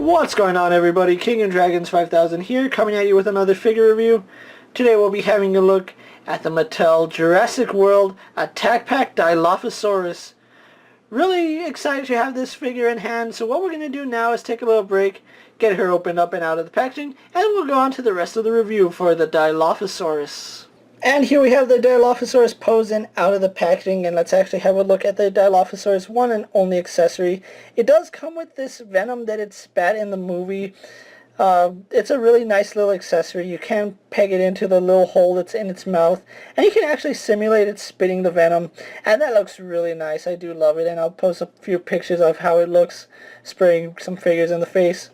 What's going on, everybody? KingofDragons 5000 here, coming at you with another figure review. Today we'll be having a look at the Mattel Jurassic World Attack Pack Dilophosaurus. Really excited to have this figure in hand, so what we're going to do now is take a little break, get her opened up and out of the packaging, and we'll go on to the rest of the review for the Dilophosaurus. And here we have the Dilophosaurus posing out of the packaging, and let's actually have a look at the Dilophosaurus one and only accessory. It does come with this venom that it spat in the movie. It's a really nice little accessory. You can peg it into the little hole that's in its mouth, and you can actually simulate it spitting the venom, and that looks really nice. I do love it, and I'll post a few pictures of how it looks spraying some figures in the face.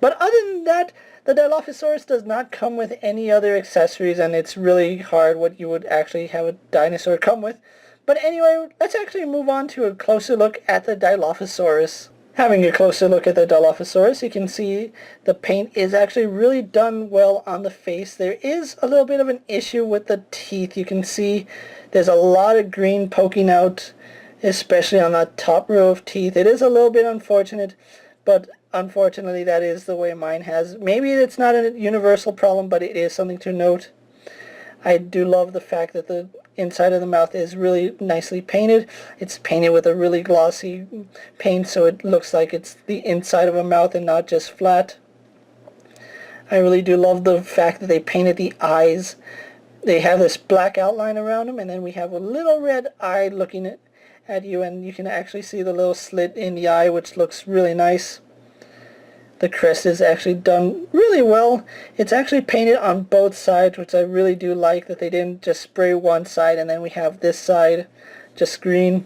But other than that, the Dilophosaurus does not come with any other accessories, and it's really hard what you would actually have a dinosaur come with. But anyway, let's actually move on to a closer look at the Dilophosaurus. Having a closer look at the Dilophosaurus, you can see the paint is actually really done well on the face. There is a little bit of an issue with the teeth. You can see there's a lot of green poking out, especially on that top row of teeth. It is a little bit unfortunate, but unfortunately that is the way mine has. Maybe it's not a universal problem, but it is something to note. I do love the fact that the inside of the mouth is really nicely painted. It's painted with a really glossy paint, so it looks like it's the inside of a mouth and not just flat. I really do love the fact that they painted the eyes. They have this black outline around them, and then we have a little red eye looking at you, and you can actually see the little slit in the eye, which looks really nice. The crest is actually done really well. It's actually painted on both sides, which I really do like, that they didn't just spray one side and then we have this side just green.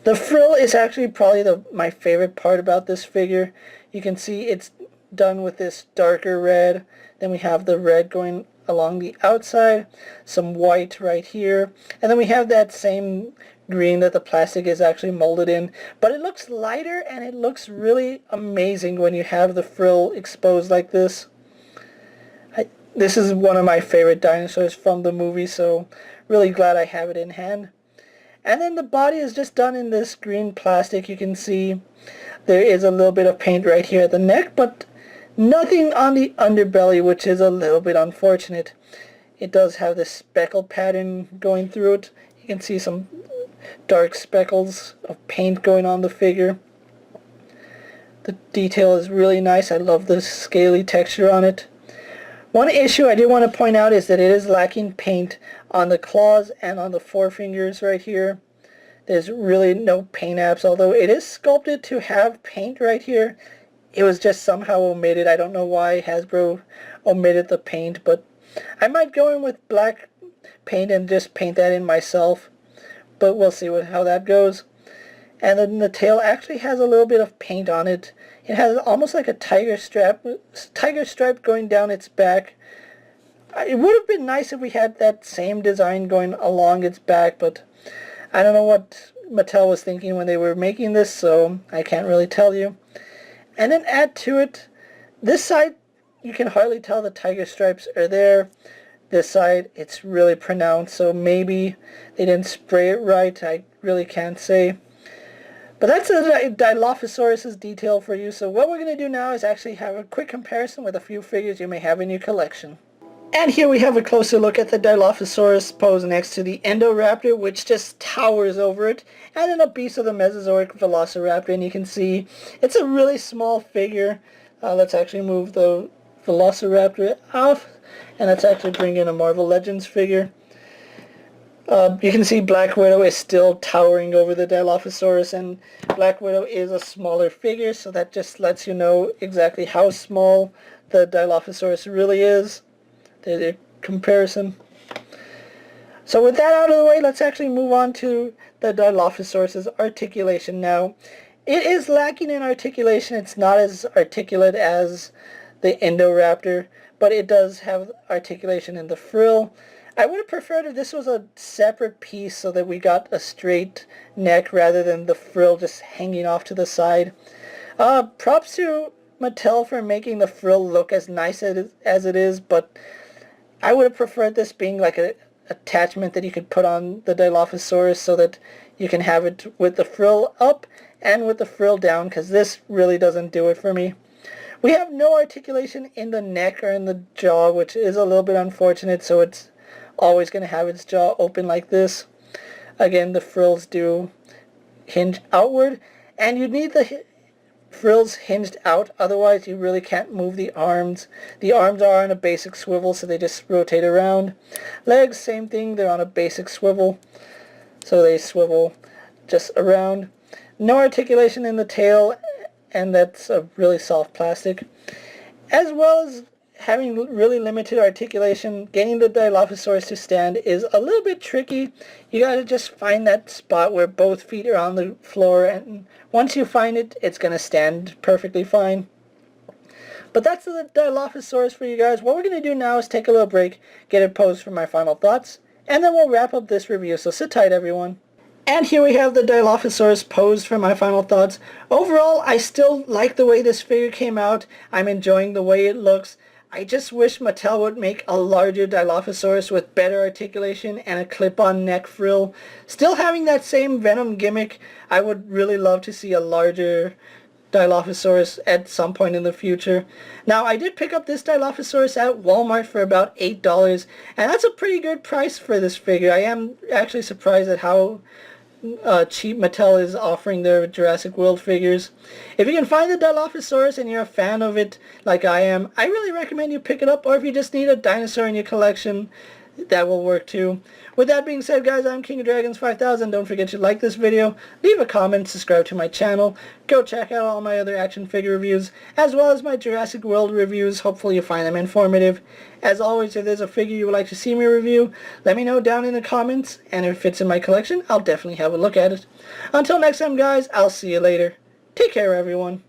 The frill is actually probably my favorite part about this figure. You can see it's done with this darker red. Then we have the red going along the outside, some white right here, and then we have that same green that the plastic is actually molded in, but it looks lighter and it looks really amazing when you have the frill exposed like this. This is one of my favorite dinosaurs from the movie, so really glad I have it in hand. And then the body is just done in this green plastic. You can see there is a little bit of paint right here at the neck, but nothing on the underbelly, which is a little bit unfortunate. It does have this speckle pattern going through it. You can see some dark speckles of paint going on the figure. The detail is really nice. I love the scaly texture on it. One issue I do want to point out is that it is lacking paint on the claws and on the forefingers right here. There's really no paint apps, although it is sculpted to have paint right here. It was just somehow omitted. I don't know why Hasbro omitted the paint, but I might go in with black paint and just paint that in myself. But we'll see how that goes. And then the tail actually has a little bit of paint on it. It has almost like a tiger stripe going down its back. It would have been nice if we had that same design going along its back, but I don't know what Mattel was thinking when they were making this, so I can't really tell you. And then add to it, this side you can hardly tell the tiger stripes are there. This side, it's really pronounced, so maybe they didn't spray it right. I really can't say. But that's a Dilophosaurus detail for you. So what we're going to do now is actually have a quick comparison with a few figures you may have in your collection. And here we have a closer look at the Dilophosaurus posed next to the Indoraptor, which just towers over it, and then a beast of the Mesozoic Velociraptor. And you can see it's a really small figure. Let's actually move the Velociraptor off. And let's actually bring in a Marvel Legends figure. You can see Black Widow is still towering over the Dilophosaurus, and Black Widow is a smaller figure, so that just lets you know exactly how small the Dilophosaurus really is. The comparison. So with that out of the way, let's actually move on to the Dilophosaurus' articulation. Now, it is lacking in articulation. It's not as articulate as the Indoraptor, but it does have articulation in the frill. I would have preferred if this was a separate piece so that we got a straight neck rather than the frill just hanging off to the side. Props to Mattel for making the frill look as nice as it is, but I would have preferred this being like an attachment that you could put on the Dilophosaurus so that you can have it with the frill up and with the frill down, because this really doesn't do it for me. We have no articulation in the neck or in the jaw, which is a little bit unfortunate, so it's always going to have its jaw open like this. Again, the frills do hinge outward, and you need the frills hinged out, otherwise you really can't move the arms. The arms are on a basic swivel, so they just rotate around. Legs, same thing, they're on a basic swivel, so they swivel just around. No articulation in the tail, and that's a really soft plastic. As well as having really limited articulation, getting the Dilophosaurus to stand is a little bit tricky. You gotta just find that spot where both feet are on the floor, and once you find it, it's gonna stand perfectly fine. But that's the Dilophosaurus for you guys. What we're gonna do now is take a little break, get it posed for my final thoughts, and then we'll wrap up this review, so sit tight everyone. And here we have the Dilophosaurus posed for my final thoughts. Overall, I still like the way this figure came out. I'm enjoying the way it looks. I just wish Mattel would make a larger Dilophosaurus with better articulation and a clip-on neck frill. Still having that same Venom gimmick, I would really love to see a larger Dilophosaurus at some point in the future. Now, I did pick up this Dilophosaurus at Walmart for about $8, and that's a pretty good price for this figure. I am actually surprised at how cheap Mattel is offering their Jurassic World figures. If you can find the Dilophosaurus and you're a fan of it like I am, I really recommend you pick it up, or if you just need a dinosaur in your collection, that will work too. With that being said, guys, I'm KingofDragons 5000. Don't forget to like this video, leave a comment, subscribe to my channel, go check out all my other action figure reviews, as well as my Jurassic World reviews. Hopefully you find them informative. As always, if there's a figure you would like to see me review, let me know down in the comments, and if it fits in my collection, I'll definitely have a look at it. Until next time, guys, I'll see you later. Take care, everyone.